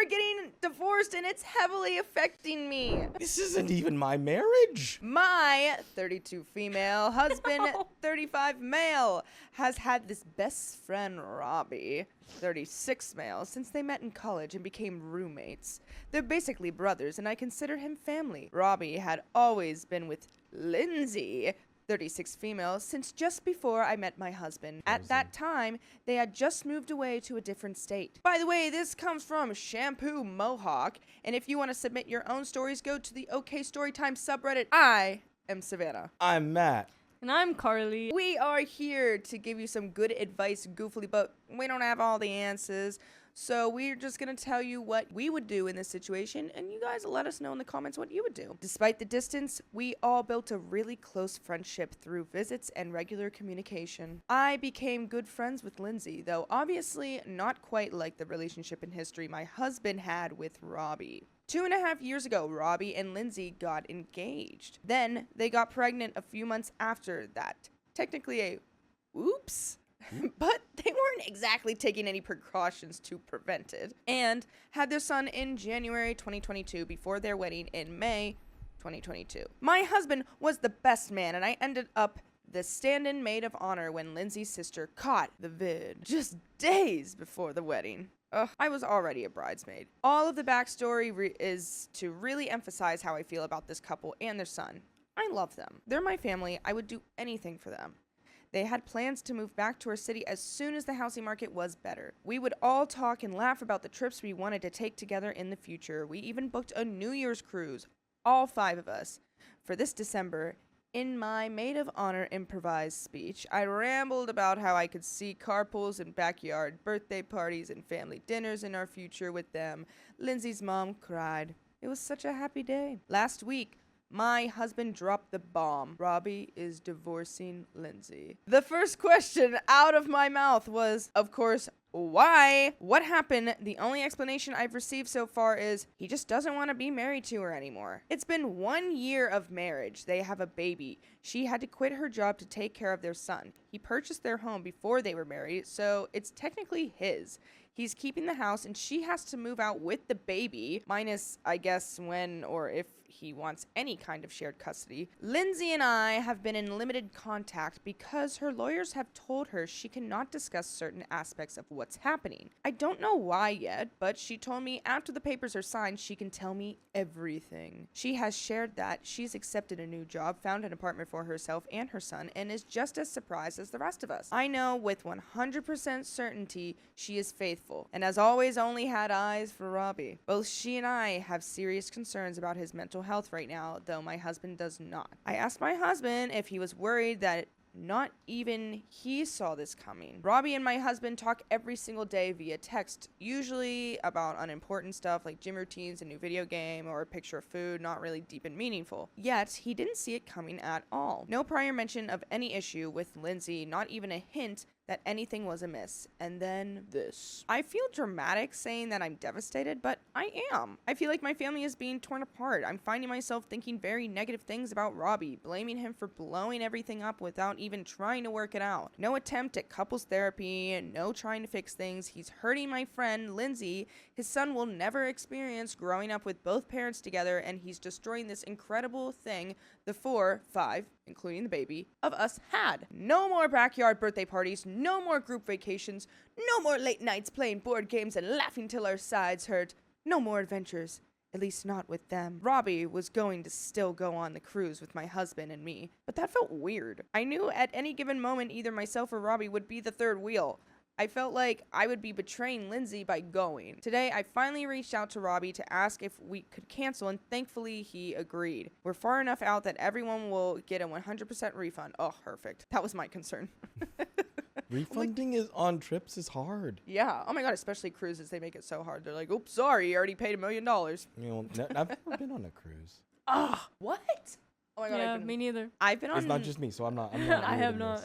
are getting divorced and it's heavily affecting me. This isn't even my marriage. My 32 female husband, 35 male, has had this best friend, Robbie, 36 male, since they met in college and became roommates. They're basically brothers, and I consider him family. Robbie had always been with Lindsay, 36 female, since just before I met my husband. At that time, they had just moved away to a different state. By the way, this comes from Shampoo Mohawk, and if you want to submit your own stories, go to the OK Storytime subreddit. I am Savannah. I'm Matt. And I'm Carly. We are here to give you some good advice, goofily, but we don't have all the answers. So we're just going to tell you what we would do in this situation, and you guys let us know in the comments what you would do. Despite the distance, we all built a really close friendship through visits and regular communication. I became good friends with Lindsay, though obviously not quite like the relationship in history my husband had with Robbie. 2.5 years ago, Robbie and Lindsay got engaged. Then they got pregnant a few months after that. Technically a oops. But they weren't exactly taking any precautions to prevent it, and had their son in January 2022 before their wedding in May 2022. My husband was the best man, and I ended up the stand-in maid of honor when Lindsay's sister caught the vid just days before the wedding. I was already a bridesmaid. All of the backstory is to really emphasize how I feel about this couple and their son. I love them. They're my family. I would do anything for them. They had plans to move back to our city as soon as the housing market was better. We would all talk and laugh about the trips we wanted to take together in the future. We even booked a New Year's cruise, all 5 of us, for this December. In my maid of honor improvised speech, I rambled about how I could see carpools and backyard birthday parties and family dinners in our future with them. Lindsay's mom cried. It was such a happy day. Last week, my husband dropped the bomb. Robbie is divorcing Lindsay. The first question out of my mouth was, of course, why? What happened? The only explanation I've received so far is he just doesn't want to be married to her anymore. It's been 1 year of marriage. They have a baby. She had to quit her job to take care of their son. He purchased their home before they were married, so it's technically his. He's keeping the house, and she has to move out with the baby, minus, I guess, when or if he wants any kind of shared custody. Lindsay and I have been in limited contact because her lawyers have told her she cannot discuss certain aspects of what's happening. I don't know why yet, but she told me after the papers are signed, she can tell me everything. She has shared that she's accepted a new job, found an apartment for herself and her son, and is just as surprised as the rest of us. I know with 100% certainty she is faithful, and as always only had eyes for Robbie. Both she and I have serious concerns about his mental health right now, though my husband does not. I asked my husband if he was worried that not even he saw this coming. Robbie and my husband talk every single day via text, usually about unimportant stuff like gym routines, a new video game, or a picture of food, not really deep and meaningful. Yet, he didn't see it coming at all. No prior mention of any issue with Lindsay, not even a hint that anything was amiss. And then this. I feel dramatic saying that I'm devastated, but I am. I feel like my family is being torn apart. I'm finding myself thinking very negative things about Robbie, blaming him for blowing everything up without even trying to work it out. No attempt at couples therapy, no trying to fix things. He's hurting my friend, Lindsay. His son will never experience growing up with both parents together, and he's destroying this incredible thing the 5, including the baby, of us had. No more backyard birthday parties, no more group vacations, no more late nights playing board games and laughing till our sides hurt. No more adventures. At least not with them. Robbie was going to still go on the cruise with my husband and me, but that felt weird. I knew at any given moment either myself or Robbie would be the third wheel. I felt like I would be betraying Lindsay by going. Today, I finally reached out to Robbie to ask if we could cancel, and thankfully he agreed. We're far enough out that everyone will get a 100% refund. Oh, perfect. That was my concern. Refunding is on trips is hard. Yeah. Oh my God, especially cruises. They make it so hard. They're like, oops, sorry, you already paid $1 million. You know, I've never been on a cruise. Ah, what? Oh my God. Yeah, me neither. I've been on. It's not just me, so I'm not I have not.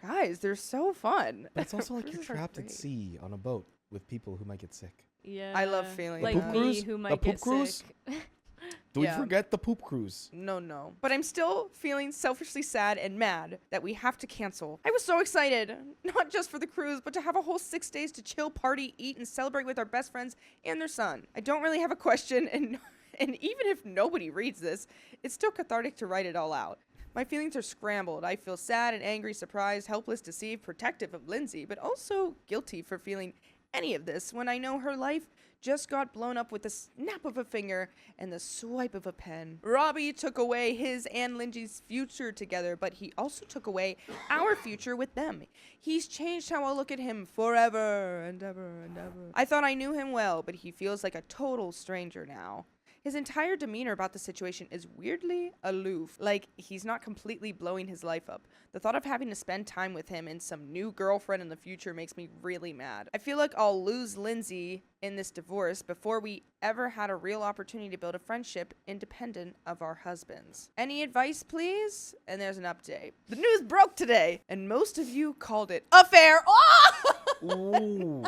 Guys, they're so fun. But it's also like you're Cruises are trapped at great. sea on a boat with people who might get sick. Yeah. Like like poop me, cruise? who The might poop get cruise? sick. Do we Yeah. forget the poop cruise? No. But I'm still feeling selfishly sad and mad that we have to cancel. I was so excited, not just for the cruise, but to have a whole 6 days to chill, party, eat, and celebrate with our best friends and their son. I don't really have a question, and even if nobody reads this, it's still cathartic to write it all out. My feelings are scrambled. I feel sad and angry, surprised, helpless, deceived, protective of Lindsay, but also guilty for feeling any of this when I know her life just got blown up with the snap of a finger and the swipe of a pen. Robbie took away his and Lindsay's future together, but he also took away our future with them. He's changed how I look at him forever and ever and ever. I thought I knew him well, but he feels like a total stranger now. His entire demeanor about the situation is weirdly aloof, like he's not completely blowing his life up. The thought of having to spend time with him and some new girlfriend in the future makes me really mad. I feel like I'll lose Lindsay in this divorce before we ever had a real opportunity to build a friendship independent of our husbands. Any advice, please? And there's an update. The news broke today, and most of you called it affair. Ooh.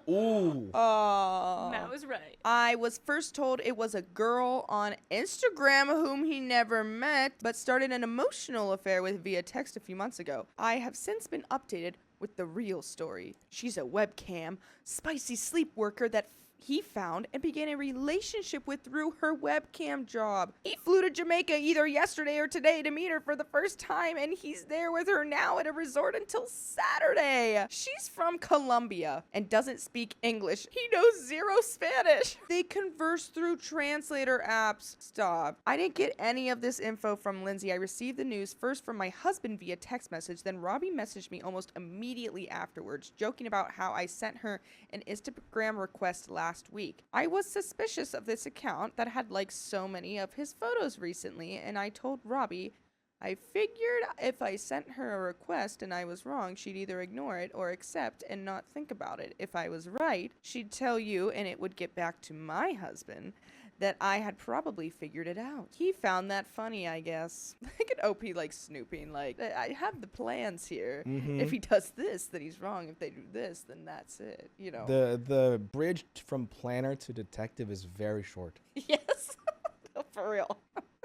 Ooh. Matt was right. I was first told it was a girl on Instagram whom he never met, but started an emotional affair with via text a few months ago. I have since been updated with the real story. She's a webcam, spicy sleep worker that he found and began a relationship with through her webcam job. He flew to Jamaica either yesterday or today to meet her for the first time, and he's there with her now at a resort until Saturday. She's from Colombia and doesn't speak English. He knows zero Spanish. They converse through translator apps. Stop. I didn't get any of this info from Lindsay. I received the news first from my husband via text message, then Robbie messaged me almost immediately afterwards, joking about how I sent her an Instagram request last week. I was suspicious of this account that had liked so many of his photos recently, and I told Robbie I figured if I sent her a request and I was wrong, she'd either ignore it or accept and not think about it. If I was right, she'd tell you and it would get back to my husband that I had probably figured it out. He found that funny, I guess. Look at OP like snooping, like, I have the plans here. Mhm. If he does this, then he's wrong. If they do this, then that's it, you know. The bridge from planner to detective is very short. Yes, for real.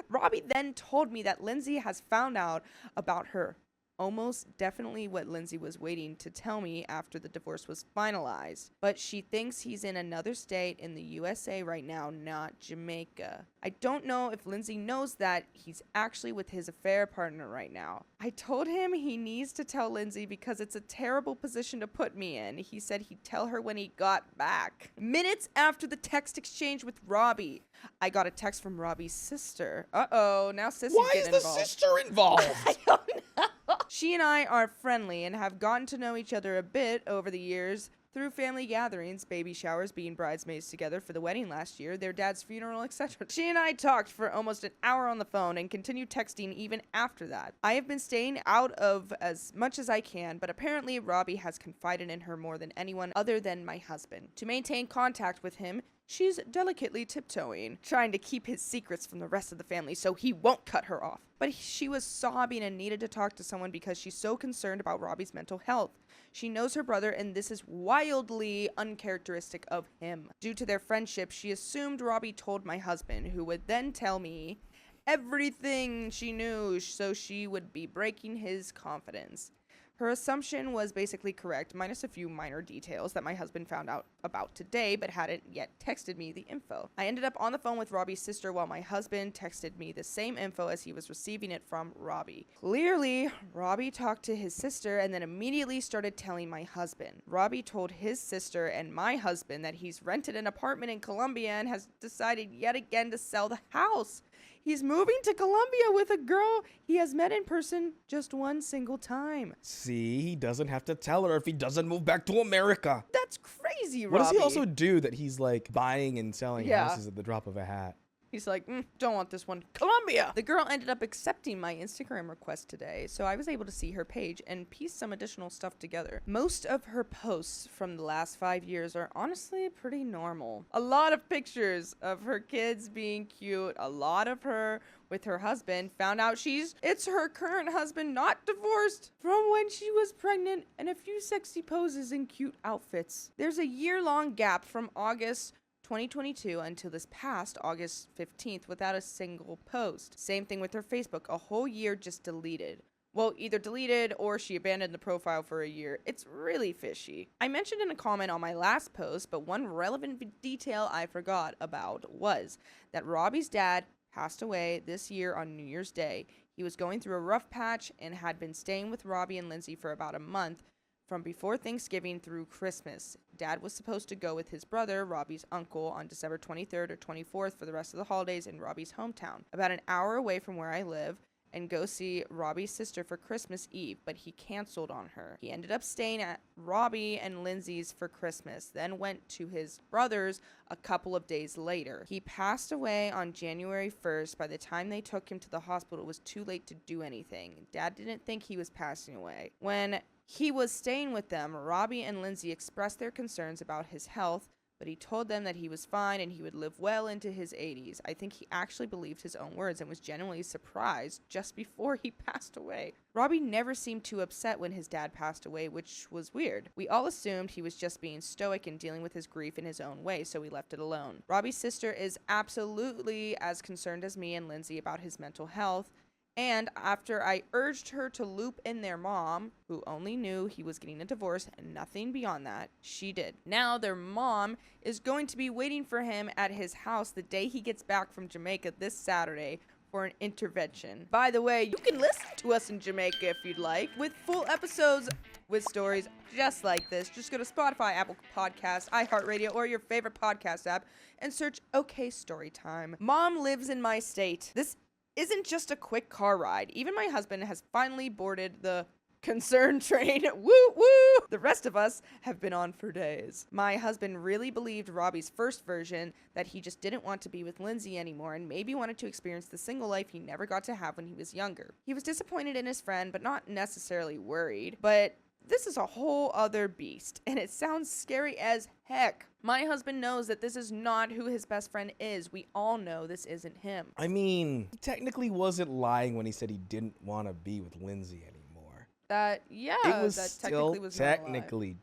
Robbie then told me that Lindsay has found out about her. Almost definitely what Lindsay was waiting to tell me after the divorce was finalized. But she thinks he's in another state in the USA right now, not Jamaica. I don't know if Lindsay knows that he's actually with his affair partner right now. I told him he needs to tell Lindsay because it's a terrible position to put me in. He said he'd tell her when he got back. Minutes after the text exchange with Robbie, I got a text from Robbie's sister. Uh-oh, now Sissy's Why is getting the involved. sister involved? I don't know. She and I are friendly and have gotten to know each other a bit over the years through family gatherings, baby showers, being bridesmaids together for the wedding last year, their dad's funeral, etc. She and I talked for almost an hour on the phone and continued texting even after that. I have been staying out of as much as I can, but apparently Robbie has confided in her more than anyone other than my husband. To maintain contact with him, she's delicately tiptoeing, trying to keep his secrets from the rest of the family so he won't cut her off. But she was sobbing and needed to talk to someone because she's so concerned about Robbie's mental health. She knows her brother, and this is wildly uncharacteristic of him. Due to their friendship, she assumed Robbie told my husband, who would then tell me everything she knew, so she would be breaking his confidence. Her assumption was basically correct, minus a few minor details that my husband found out about today, but hadn't yet texted me the info. I ended up on the phone with Robbie's sister while my husband texted me the same info as he was receiving it from Robbie. Clearly, Robbie talked to his sister and then immediately started telling my husband. Robbie told his sister and my husband that he's rented an apartment in Colombia and has decided yet again to sell the house. He's moving to Colombia with a girl he has met in person just one single time. See, he doesn't have to tell her if he doesn't move back to America. That's crazy, Robbie. What does he also do that he's like buying and selling Yeah. houses at the drop of a hat? He's like, don't want this one. Colombia! The girl ended up accepting my Instagram request today, so I was able to see her page and piece some additional stuff together. Most of her posts from the last 5 years are honestly pretty normal. A lot of pictures of her kids being cute, a lot of her with her husband, found out it's her current husband, not divorced, from when she was pregnant, and a few sexy poses in cute outfits. There's a year-long gap from August 2022 until this past August 15th without a single post. Same thing with her Facebook, a whole year just deleted. Well, either deleted or she abandoned the profile for a year. It's really fishy. I mentioned in a comment on my last post, but one relevant detail I forgot about was that Robbie's dad passed away this year on New Year's Day. He was going through a rough patch and had been staying with Robbie and Lindsay for about a month from before Thanksgiving through Christmas. Dad was supposed to go with his brother, Robbie's uncle, on December 23rd or 24th for the rest of the holidays in Robbie's hometown, about an hour away from where I live, and go see Robbie's sister for Christmas Eve, but he canceled on her. He ended up staying at Robbie and Lindsay's for Christmas, then went to his brother's a couple of days later. He passed away on January 1st. By the time they took him to the hospital, it was too late to do anything. Dad didn't think he was passing away. When he was staying with them, Robbie and Lindsay expressed their concerns about his health, but he told them that he was fine and he would live well into his 80s. I think he actually believed his own words and was genuinely surprised just before he passed away. Robbie never seemed too upset when his dad passed away, which was weird. We all assumed he was just being stoic and dealing with his grief in his own way, so we left it alone. Robbie's sister is absolutely as concerned as me and Lindsay about his mental health. And after I urged her to loop in their mom, who only knew he was getting a divorce and nothing beyond that, she did. Now their mom is going to be waiting for him at his house the day he gets back from Jamaica this Saturday for an intervention. By the way, you can listen to us in Jamaica if you'd like, with full episodes with stories just like this. Just go to Spotify, Apple Podcasts, iHeartRadio, or your favorite podcast app and search OK Storytime. Mom lives in my state. This isn't just a quick car ride. Even my husband has finally boarded the concern train. Woo woo! The rest of us have been on for days. My husband really believed Robbie's first version, that he just didn't want to be with Lindsay anymore and maybe wanted to experience the single life he never got to have when he was younger. He was disappointed in his friend, but not necessarily worried. But this is a whole other beast, and it sounds scary as heck. My husband knows that this is not who his best friend is. We all know this isn't him. I mean, he technically wasn't lying when he said he didn't want to be with Lindsay anymore. That technically was technically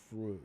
true.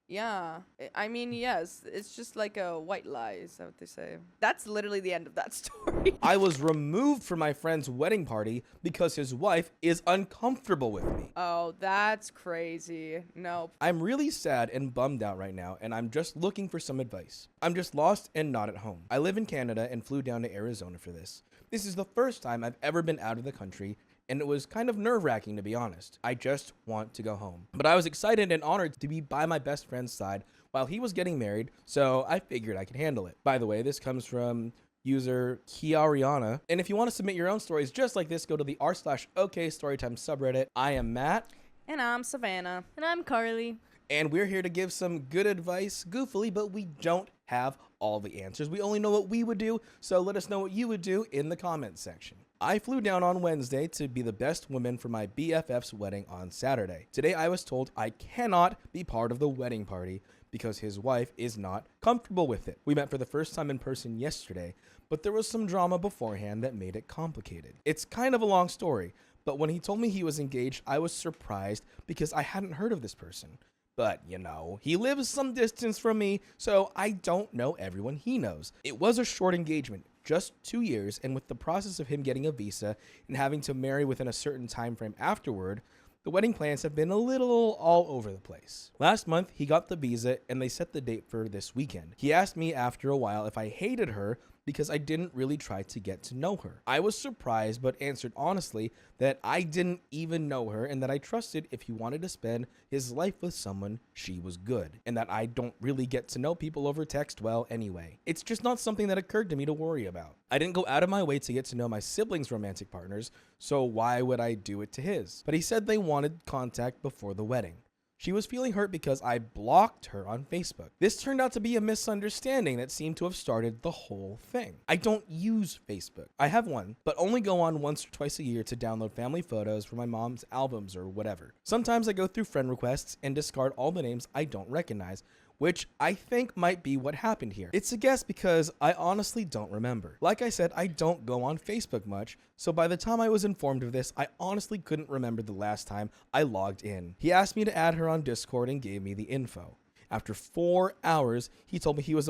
Yeah. I mean, yes. It's just like a white lie, is that what they say? That's literally the end of that story. I was removed from my friend's wedding party because his wife is uncomfortable with me. Oh, that's crazy. Nope. I'm really sad and bummed out right now, and I'm just looking for some advice. I'm just lost and not at home. I live in Canada and flew down to Arizona for this. This is the first time I've ever been out of the country, and it was kind of nerve-wracking, to be honest. I just want to go home. But I was excited and honored to be by my best friend's side while he was getting married, so I figured I could handle it. By the way, this comes from user Kiariana. And if you want to submit your own stories just like this, go to the r/OK Storytime subreddit. I am Matt. And I'm Savannah. And I'm Carly. And we're here to give some good advice, goofily, but we don't have all the answers. We only know what we would do, so let us know what you would do in the comments section. I flew down on Wednesday to be the best woman for my BFF's wedding on Saturday. Today I was told I cannot be part of the wedding party because his wife is not comfortable with it. We met for the first time in person yesterday, but there was some drama beforehand that made it complicated. It's kind of a long story, but when he told me he was engaged, I was surprised because I hadn't heard of this person. But, you know, he lives some distance from me, so I don't know everyone he knows. It was a short engagement, just 2 years, and with the process of him getting a visa and having to marry within a certain time frame afterward, the wedding plans have been a little all over the place. Last month, he got the visa, and they set the date for this weekend. He asked me after a while if I hated her because I didn't really try to get to know her. I was surprised, but answered honestly that I didn't even know her and that I trusted if he wanted to spend his life with someone, she was good, and that I don't really get to know people over text well anyway. It's just not something that occurred to me to worry about. I didn't go out of my way to get to know my siblings' romantic partners, so why would I do it to his? But he said they wanted contact before the wedding. She was feeling hurt because I blocked her on Facebook. This turned out to be a misunderstanding that seemed to have started the whole thing. I don't use Facebook. I have one, but only go on once or twice a year to download family photos for my mom's albums or whatever. Sometimes I go through friend requests and discard all the names I don't recognize, which I think might be what happened here. It's a guess because I honestly don't remember. Like I said, I don't go on Facebook much, so by the time I was informed of this, I honestly couldn't remember the last time I logged in. He asked me to add her on Discord and gave me the info. After 4 hours, he told me he was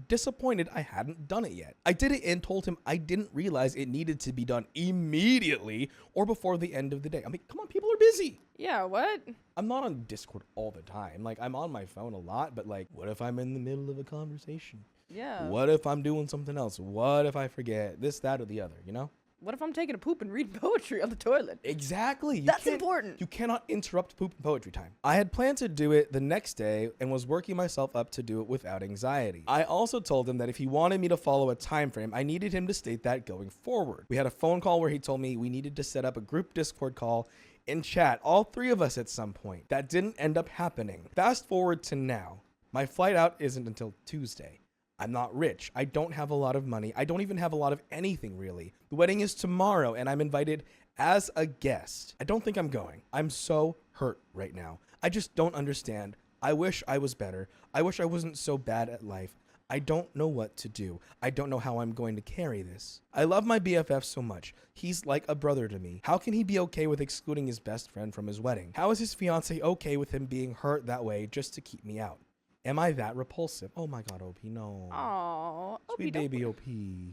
disappointed I hadn't done it yet. I did it and told him I didn't realize it needed to be done immediately or before the end of the day. I mean, come on, people are busy. Yeah, what? I'm not on Discord all the time. Like, I'm on my phone a lot, but like, what if I'm in the middle of a conversation? Yeah. What if I'm doing something else? What if I forget this, that, or the other, you know? What if I'm taking a poop and reading poetry on the toilet? Exactly. That's important. You cannot interrupt poop and poetry time. I had planned to do it the next day and was working myself up to do it without anxiety. I also told him that if he wanted me to follow a time frame, I needed him to state that going forward. We had a phone call where he told me we needed to set up a group Discord call and chat, all three of us at some point. That didn't end up happening. Fast forward to now. My flight out isn't until Tuesday. I'm not rich. I don't have a lot of money. I don't even have a lot of anything, really. The wedding is tomorrow, and I'm invited as a guest. I don't think I'm going. I'm so hurt right now. I just don't understand. I wish I was better. I wish I wasn't so bad at life. I don't know what to do. I don't know how I'm going to carry this. I love my BFF so much. He's like a brother to me. How can he be okay with excluding his best friend from his wedding? How is his fiance okay with him being hurt that way just to keep me out? Am I that repulsive? Oh my god, OP, no. Aww. Sweet baby OP.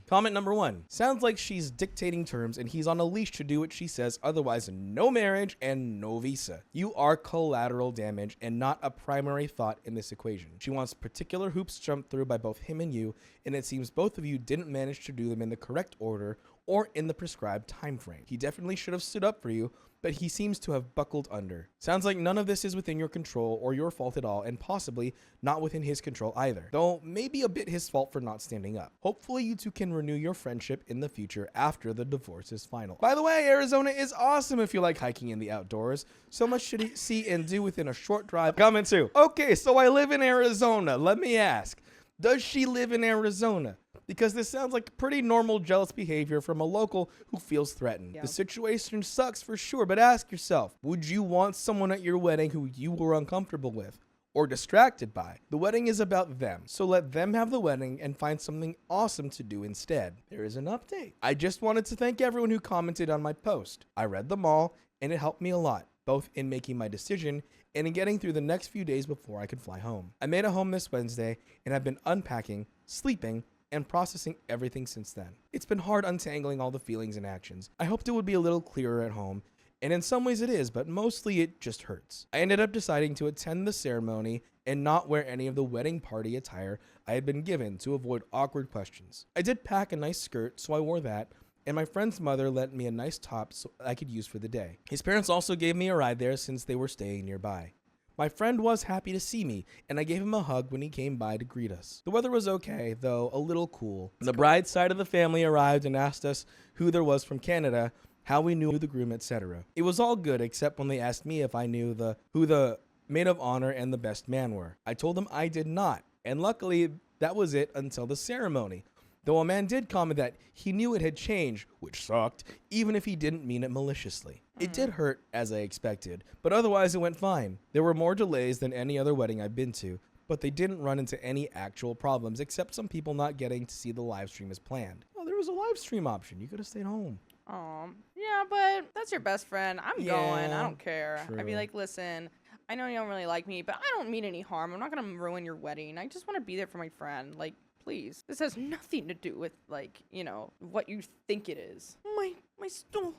Comment number 1. Sounds like she's dictating terms and he's on a leash to do what she says, otherwise no marriage and no visa. You are collateral damage and not a primary thought in this equation. She wants particular hoops jumped through by both him and you, and it seems both of you didn't manage to do them in the correct order or in the prescribed time frame. He definitely should have stood up for you, but he seems to have buckled under. Sounds like none of this is within your control or your fault at all, and possibly not within his control either, though maybe a bit his fault for not standing up. Hopefully you two can renew your friendship in the future after the divorce is final. By the way, Arizona is awesome if you like hiking in the outdoors. So much to see and do within a short drive. Comment 2. Okay, so I live in Arizona. Let me ask, does she live in Arizona? Because this sounds like pretty normal jealous behavior from a local who feels threatened. Yeah. The situation sucks for sure, but ask yourself, would you want someone at your wedding who you were uncomfortable with or distracted by? The wedding is about them, so let them have the wedding and find something awesome to do instead. There is an update. I just wanted to thank everyone who commented on my post. I read them all, and it helped me a lot, both in making my decision and in getting through the next few days before I could fly home. I made it home this Wednesday, and I've been unpacking, sleeping, and processing everything since then. It's been hard untangling all the feelings and actions. I hoped it would be a little clearer at home, and in some ways it is, but mostly it just hurts. I ended up deciding to attend the ceremony and not wear any of the wedding party attire I had been given to avoid awkward questions. I did pack a nice skirt, so I wore that, and my friend's mother lent me a nice top so I could use for the day. His parents also gave me a ride there since they were staying nearby. My friend was happy to see me, and I gave him a hug when he came by to greet us. The weather was okay, though a little cool. The bride's side of the family arrived and asked us who there was from Canada, how we knew the groom, etc. It was all good except when they asked me if I knew who the maid of honor and the best man were. I told them I did not, and luckily that was it until the ceremony. Though a man did comment that he knew it had changed, which sucked, even if he didn't mean it maliciously. It did hurt, as I expected, but otherwise it went fine. There were more delays than any other wedding I've been to, but they didn't run into any actual problems, except some people not getting to see the live stream as planned. Oh, there was a live stream option. You could have stayed home. Yeah, but that's your best friend. I'm going. Yeah, I don't care. I'd be true. like, listen, I know you don't really like me, but I don't mean any harm. I'm not going to ruin your wedding. I just want to be there for my friend. Like, please. This has nothing to do with, like, you know, what you think it is. My stool.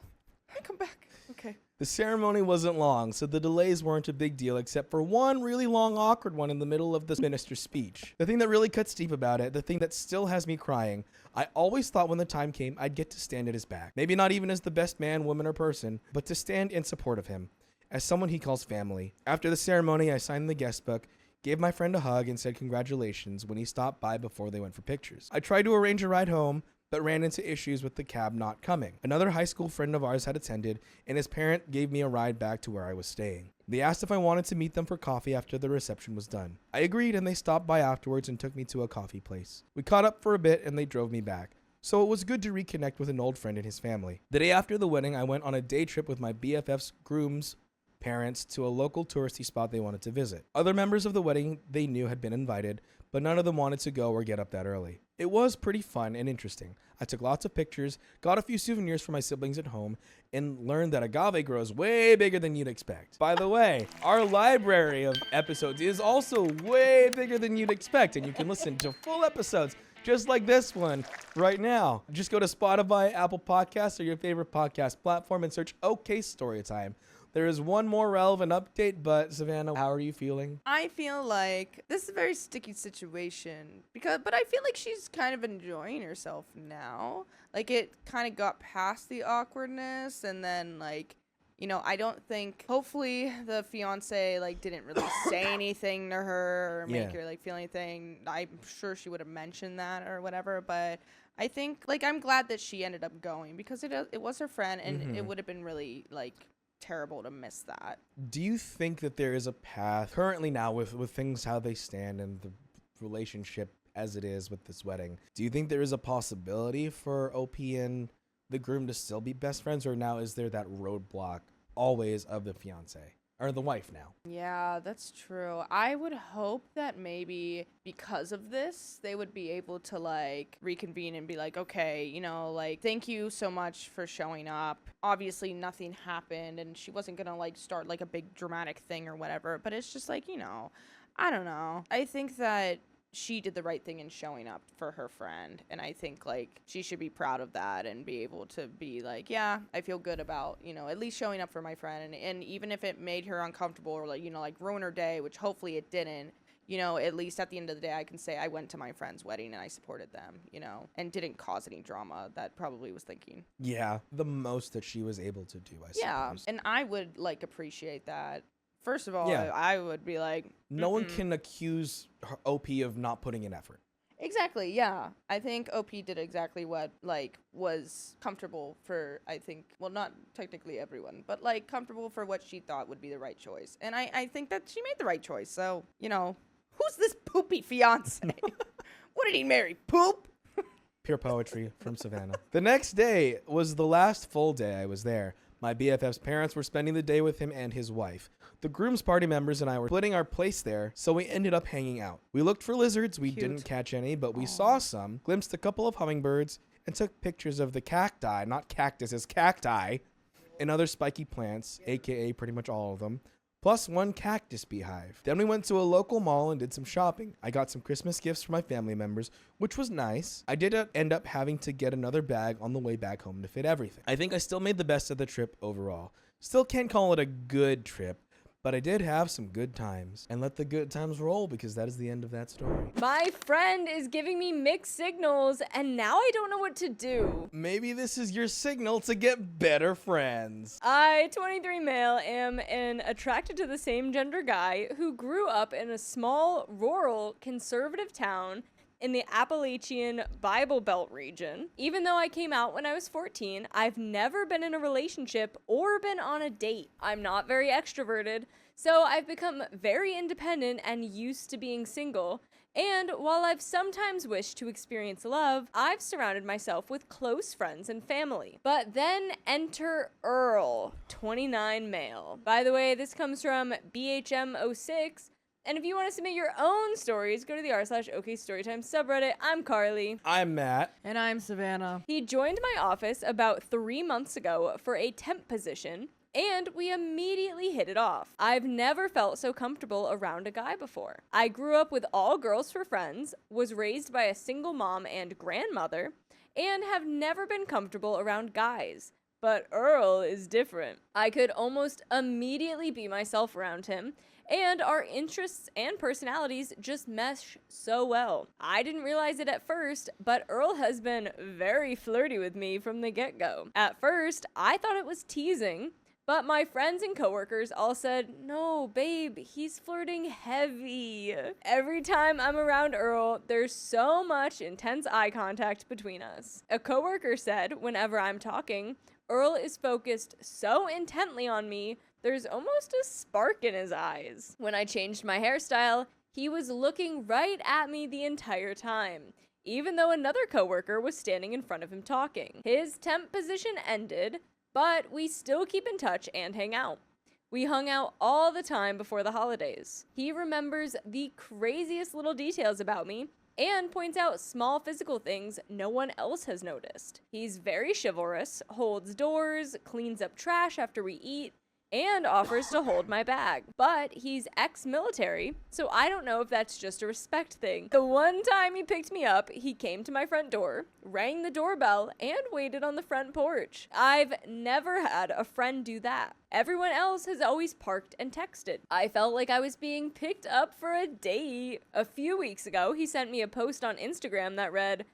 Come back. Okay. The ceremony wasn't long, so the delays weren't a big deal except for one really long awkward one in the middle of the minister's speech. The thing that really cuts deep about it, the thing that still has me crying, I always thought when the time came I'd get to stand at his back. Maybe not even as the best man, woman, or person, but to stand in support of him, as someone he calls family. After the ceremony, I signed the guest book, gave my friend a hug, and said congratulations when he stopped by before they went for pictures. I tried to arrange a ride home, but ran into issues with the cab not coming. Another high school friend of ours had attended, and his parent gave me a ride back to where I was staying. They asked if I wanted to meet them for coffee after the reception was done. I agreed, and they stopped by afterwards and took me to a coffee place. We caught up for a bit, and they drove me back. So it was good to reconnect with an old friend and his family. The day after the wedding, I went on a day trip with my BFF's groom's parents to a local touristy spot they wanted to visit. Other members of the wedding they knew had been invited, but none of them wanted to go or get up that early. It was pretty fun and interesting. I took lots of pictures, got a few souvenirs for my siblings at home, and learned that agave grows way bigger than you'd expect. By the way, our library of episodes is also way bigger than you'd expect, and you can listen to full episodes just like this one right now. Just go to Spotify, Apple Podcasts, or your favorite podcast platform and search OK Storytime. There is one more relevant update, but Savannah, how are you feeling? I feel like this is a very sticky situation but I feel like she's kind of enjoying herself now. Like, it kind of got past the awkwardness, and then, like, you know, I don't think, hopefully the fiance, like, didn't really say anything to her or make her, like, feel anything. I'm sure she would have mentioned that or whatever, but I think, like, I'm glad that she ended up going, because it was her friend, and it would have been really, like, terrible to miss that. Do you think that there is a path currently now with things how they stand and the relationship as it is with this wedding? Do you think there is a possibility for OP and the groom to still be best friends, or now is there that roadblock always of the fiance or the wife now? Yeah, that's true. I would hope that maybe because of this, they would be able to, like, reconvene and be like, okay, you know, like, thank you so much for showing up. Obviously, nothing happened, and she wasn't gonna, like, start, like, a big dramatic thing or whatever, but it's just, like, you know, I don't know. I think that she did the right thing in showing up for her friend, and I think, like, she should be proud of that and be able to be like, yeah, I feel good about, you know, at least showing up for my friend, and even if it made her uncomfortable or, like, you know, like, ruin her day, which hopefully it didn't, you know, at least at the end of the day I can say I went to my friend's wedding and I supported them, you know, and didn't cause any drama. That probably was thinking. Yeah, the most that she was able to do, I suppose. And I would, like, appreciate that. First of all, Yeah. I would be like, No one can accuse her OP of not putting in effort. exactly, yeah. I think OP did exactly what, like, was comfortable for, I think, well, not technically everyone, but, like, comfortable for what she thought would be the right choice. And I think that she made the right choice. So, you know, who's this poopy fiance? What did he marry? Poop? Pure poetry from Savannah. The next day was the last full day I was there. My BFF's parents were spending the day with him and his wife. The groom's party members and I were splitting our place there, so we ended up hanging out. We looked for lizards. We didn't catch any, but we saw some, glimpsed a couple of hummingbirds, and took pictures of the cacti, not cactuses, cacti, and other spiky plants, aka pretty much all of them, plus one cactus beehive. Then we went to a local mall and did some shopping. I got some Christmas gifts for my family members, which was nice. I did end up having to get another bag on the way back home to fit everything. I think I still made the best of the trip overall. Still can't call it a good trip, but I did have some good times. And let the good times roll, because that is the end of that story. My friend is giving me mixed signals, and now I don't know what to do. Maybe this is your signal to get better friends. I, 23 male, am an attracted to the same gender guy who grew up in a small, rural, conservative town in the Appalachian Bible Belt region. Even though I came out when I was 14, I've never been in a relationship or been on a date. I'm not very extroverted, so I've become very independent and used to being single. And while I've sometimes wished to experience love, I've surrounded myself with close friends and family. But then enter Earl, 29 male. By the way, this comes from BHM06. And if you want to submit your own stories, go to the r/OK Storytime subreddit. I'm Carly. I'm Matt. And I'm Savannah. He joined my office about 3 months ago for a temp position, and we immediately hit it off. I've never felt so comfortable around a guy before. I grew up with all girls for friends, was raised by a single mom and grandmother, and have never been comfortable around guys. But Earl is different. I could almost immediately be myself around him, and our interests and personalities just mesh so well. I didn't realize it at first, but Earl has been very flirty with me from the get-go. At first, I thought it was teasing, but my friends and coworkers all said, no, babe, he's flirting heavy. Every time I'm around Earl, there's so much intense eye contact between us. A coworker said, whenever I'm talking, Earl is focused so intently on me, there's almost a spark in his eyes. When I changed my hairstyle, he was looking right at me the entire time, even though another coworker was standing in front of him talking. His temp position ended, but we still keep in touch and hang out. We hung out all the time before the holidays. He remembers the craziest little details about me and points out small physical things no one else has noticed. He's very chivalrous, holds doors, cleans up trash after we eat, and offers to hold my bag. But he's ex-military, so I don't know if that's just a respect thing. The one time he picked me up, he came to my front door, rang the doorbell, and waited on the front porch. I've never had a friend do that. Everyone else has always parked and texted. I felt like I was being picked up for a date. A few weeks ago, he sent me a post on Instagram that read,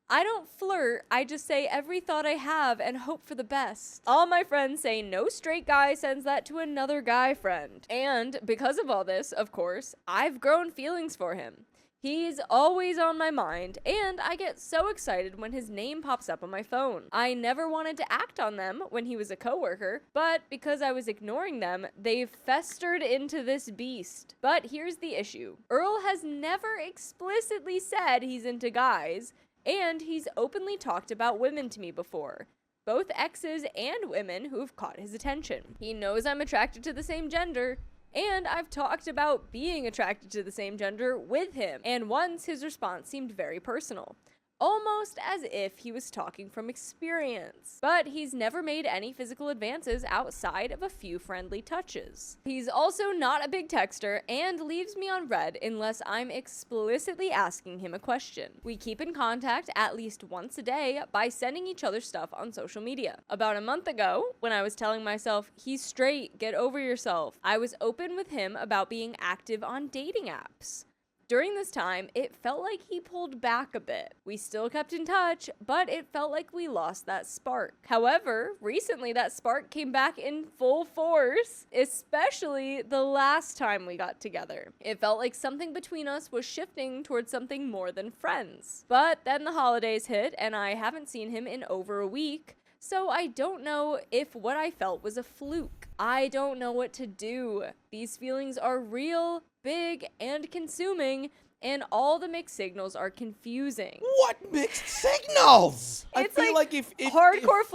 "I don't flirt, I just say every thought I have and hope for the best." All my friends say no straight guy sends that to another guy friend. And because of all this, of course, I've grown feelings for him. He's always on my mind, and I get so excited when his name pops up on my phone. I never wanted to act on them when he was a coworker, but because I was ignoring them, they've festered into this beast. But here's the issue. Earl has never explicitly said he's into guys, and he's openly talked about women to me before. Both exes and women who've caught his attention. He knows I'm attracted to the same gender, and I've talked about being attracted to the same gender with him. And once his response seemed very personal. Almost as if he was talking from experience. But he's never made any physical advances outside of a few friendly touches. He's also not a big texter and leaves me on red unless I'm explicitly asking him a question. We keep in contact at least once a day by sending each other stuff on social media. About a month ago, when I was telling myself, he's straight, get over yourself, I was open with him about being active on dating apps. During this time, it felt like he pulled back a bit. We still kept in touch, but it felt like we lost that spark. However, recently that spark came back in full force, especially the last time we got together. It felt like something between us was shifting towards something more than friends. But then the holidays hit, and I haven't seen him in over a week, so I don't know if what I felt was a fluke. I don't know what to do. These feelings are real, big, and consuming, and all the mixed signals are confusing. What mixed signals? It's I feel like if hardcore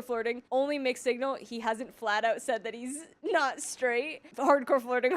flirting, only mixed signal. He hasn't flat out said that he's not straight. Hardcore flirting.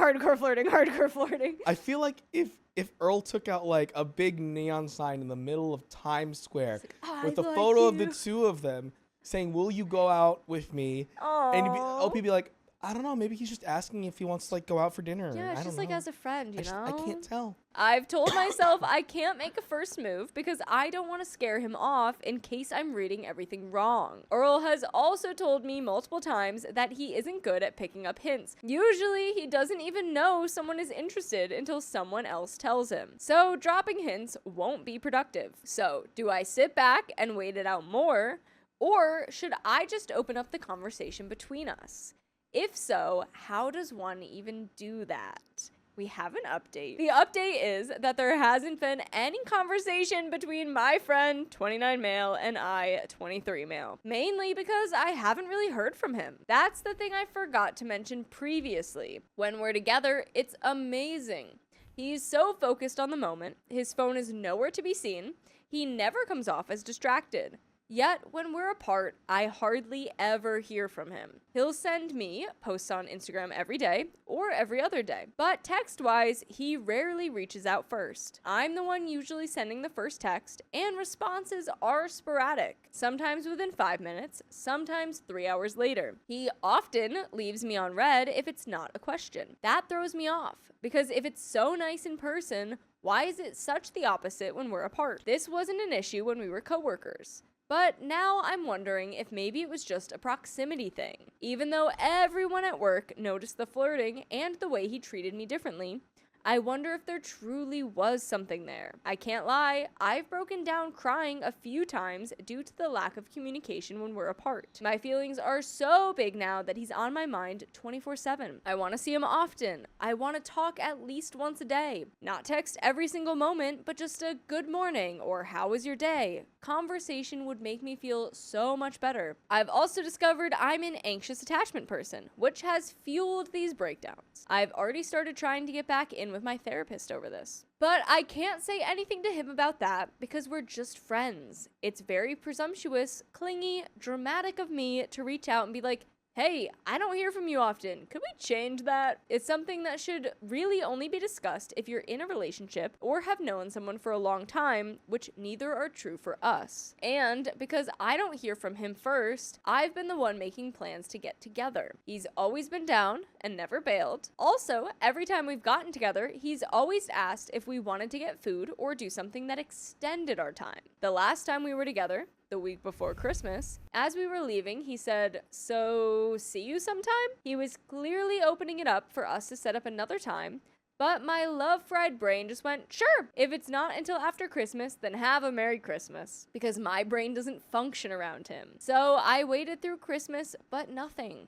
I feel like if Earl took out like a big neon sign in the middle of Times Square with a photo of the two of them saying, "Will you go out with me?" Aww. And OP be like, I don't know, maybe he's just asking if he wants to like go out for dinner. Yeah, it's I just don't like know. as a friend, you know? I can't tell. I've told myself I can't make a first move because I don't want to scare him off in case I'm reading everything wrong. Earl has also told me multiple times that he isn't good at picking up hints. Usually, he doesn't even know someone is interested until someone else tells him. So, dropping hints won't be productive. So, do I sit back and wait it out more? Or should I just open up the conversation between us? If so, how does one even do that? We have an update. The update is that there hasn't been any conversation between my friend, 29 male, and I, 23 male. Mainly because I haven't really heard from him. That's the thing I forgot to mention previously. When we're together, it's amazing. He's so focused on the moment, his phone is nowhere to be seen, he never comes off as distracted. Yet, when we're apart, I hardly ever hear from him. He'll send me posts on Instagram every day or every other day, but text-wise, he rarely reaches out first. I'm the one usually sending the first text, and responses are sporadic, sometimes within 5 minutes, sometimes 3 hours later. He often leaves me on red if it's not a question. That throws me off, because if it's so nice in person, why is it such the opposite when we're apart? This wasn't an issue when we were coworkers. But now I'm wondering if maybe it was just a proximity thing. Even though everyone at work noticed the flirting and the way he treated me differently, I wonder if there truly was something there. I can't lie, I've broken down crying a few times due to the lack of communication when we're apart. My feelings are so big now that he's on my mind 24/7. I want to see him often. I want to talk at least once a day. Not text every single moment, but just a good morning or how was your day? Conversation would make me feel so much better. I've also discovered I'm an anxious attachment person, which has fueled these breakdowns. I've already started trying to get back in with my therapist over this. But I can't say anything to him about that because we're just friends. It's very presumptuous, clingy, dramatic of me to reach out and be like, Hey, I don't hear from you often. Could we change that? It's something that should really only be discussed if you're in a relationship or have known someone for a long time, which neither are true for us. And because I don't hear from him first, I've been the one making plans to get together. He's always been down and never bailed. Also, every time we've gotten together, he's always asked if we wanted to get food or do something that extended our time. The last time we were together, the week before Christmas, as we were leaving, he said, "So, see you sometime?" He was clearly opening it up for us to set up another time, but my love-fried brain just went, sure, if it's not until after Christmas, then have a Merry Christmas, because my brain doesn't function around him. So I waited through Christmas, but nothing.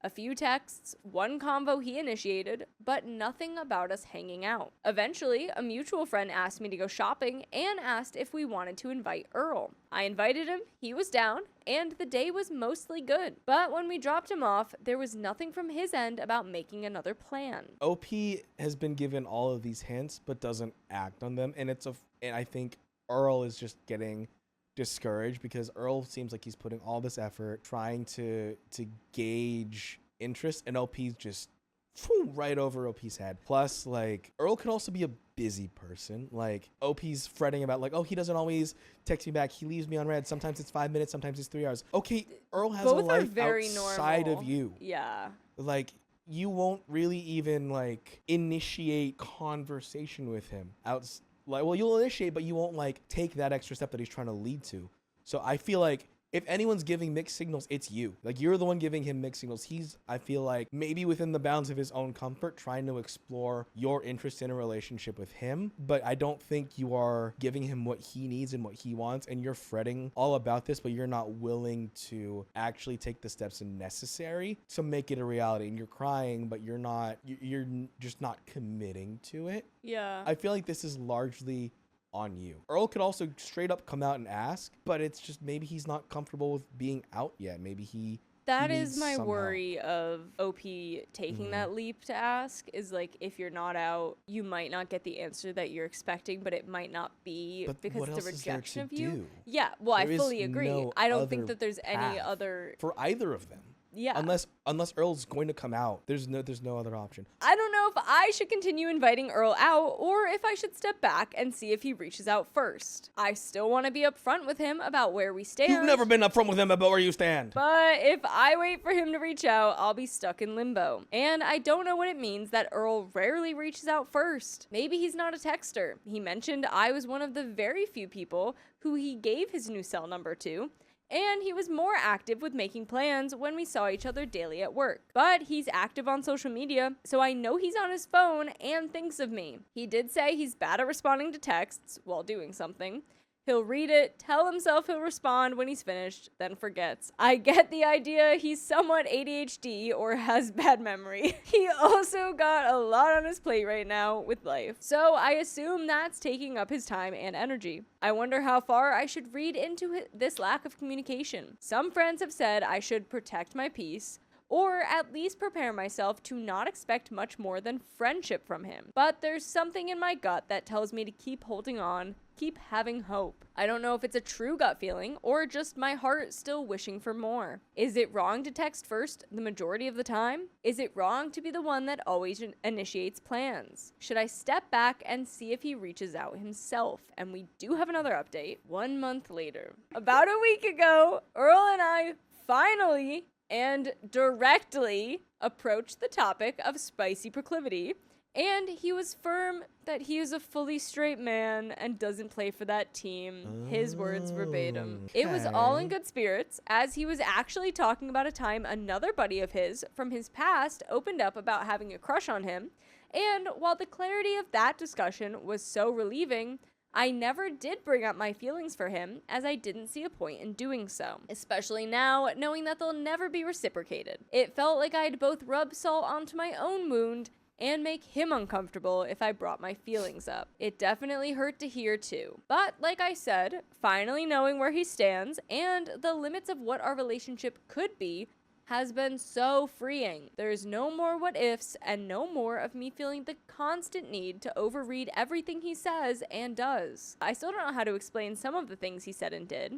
A few texts, one convo he initiated, but nothing about us hanging out. Eventually, a mutual friend asked me to go shopping and asked if we wanted to invite Earl. I invited him, he was down, and the day was mostly good. But when we dropped him off, there was nothing from his end about making another plan. OP has been given all of these hints, but doesn't act on them. And I think Earl is just getting discouraged because Earl seems like he's putting all this effort trying to gauge interest, and OP's just right over OP's head. Plus, like, Earl could also be a busy person. Like, OP's fretting about, like, oh, he doesn't always text me back. He leaves me on red. Sometimes it's 5 minutes. Sometimes it's 3 hours. Okay, Earl has Both a life are very outside normal. of you. Yeah. Like, you won't really even, like, initiate conversation with him. Like, well, you'll initiate, but you won't, like, take that extra step that he's trying to lead to. So I feel like if anyone's giving mixed signals, it's you. Like, you're the one giving him mixed signals. He's, I feel like, maybe within the bounds of his own comfort, trying to explore your interest in a relationship with him. But I don't think you are giving him what he needs and what he wants. And you're fretting all about this, but you're not willing to actually take the steps necessary to make it a reality. And you're crying, but you're just not committing to it. Yeah. I feel like this is largely on you. Earl could also straight up come out and ask, but it's just maybe he's not comfortable with being out yet. Maybe that he is needs my some worry of OP taking that leap to ask, is like, if you're not out, you might not get the answer that you're expecting, but it might not be But because what it's a else is there rejection to of you. do? Yeah, well, There I is fully agree. no I don't other think that there's any path other. for either of them. Yeah. Unless Earl's going to come out, there's no other option. I don't know if I should continue inviting Earl out or if I should step back and see if he reaches out first. I still want to be upfront with him about where we stand. You've never been upfront with him about where you stand. But if I wait for him to reach out, I'll be stuck in limbo. And I don't know what it means that Earl rarely reaches out first. Maybe he's not a texter. He mentioned I was one of the very few people who he gave his new cell number to. And he was more active with making plans when we saw each other daily at work. But he's active on social media, so I know he's on his phone and thinks of me. He did say he's bad at responding to texts while doing something. He'll read it, tell himself he'll respond when he's finished, then forgets. I get the idea he's somewhat ADHD or has bad memory. He also got a lot on his plate right now with life, so I assume that's taking up his time and energy. I wonder how far I should read into this lack of communication. Some friends have said I should protect my peace, or at least prepare myself to not expect much more than friendship from him. But there's something in my gut that tells me to keep holding on, keep having hope. I don't know if it's a true gut feeling or just my heart still wishing for more. Is it wrong to text first the majority of the time? Is it wrong to be the one that always initiates plans? Should I step back and see if he reaches out himself? And we do have another update 1 month later. About a week ago, Earl and I finally and directly approached the topic of spicy proclivity, and he was firm that he is a fully straight man and doesn't play for that team. His words verbatim. It was all in good spirits, as he was actually talking about a time another buddy of his from his past opened up about having a crush on him, and while the clarity of that discussion was so relieving, I never did bring up my feelings for him, as I didn't see a point in doing so, especially now, knowing that they'll never be reciprocated. It felt like I'd both rub salt onto my own wound and make him uncomfortable if I brought my feelings up. It definitely hurt to hear too. But like I said, finally knowing where he stands and the limits of what our relationship could be has been so freeing. There's no more what ifs and no more of me feeling the constant need to overread everything he says and does. I still don't know how to explain some of the things he said and did.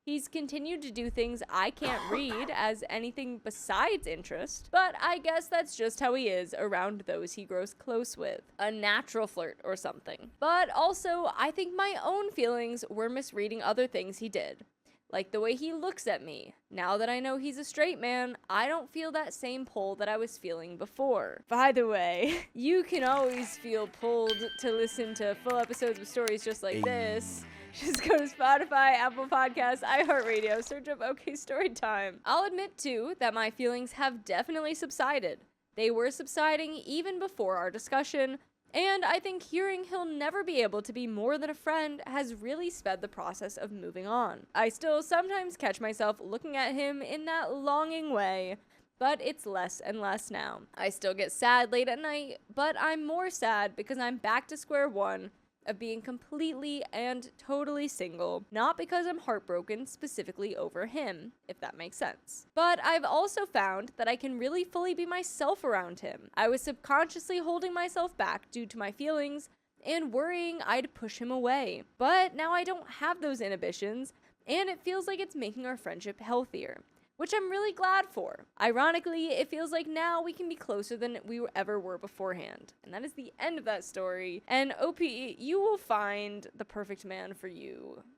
He's continued to do things I can't read as anything besides interest, but I guess that's just how he is around those he grows close with. A natural flirt or something. But also, I think my own feelings were misreading other things he did. Like the way he looks at me. Now that I know he's a straight man, I don't feel that same pull that I was feeling before. By the way, you can always feel pulled to listen to full episodes of stories just like this. Just go to Spotify, Apple Podcasts, iHeartRadio, search up OK Storytime. I'll admit, too, that my feelings have definitely subsided. They were subsiding even before our discussion, and I think hearing he'll never be able to be more than a friend has really sped the process of moving on. I still sometimes catch myself looking at him in that longing way, but it's less and less now. I still get sad late at night, but I'm more sad because I'm back to square one of being completely and totally single, not because I'm heartbroken specifically over him, if that makes sense. But I've also found that I can really fully be myself around him. I was subconsciously holding myself back due to my feelings and worrying I'd push him away. But now I don't have those inhibitions, and it feels like it's making our friendship healthier, which I'm really glad for. Ironically, it feels like now we can be closer than we ever were beforehand. And that is the end of that story. And OP, you will find the perfect man for you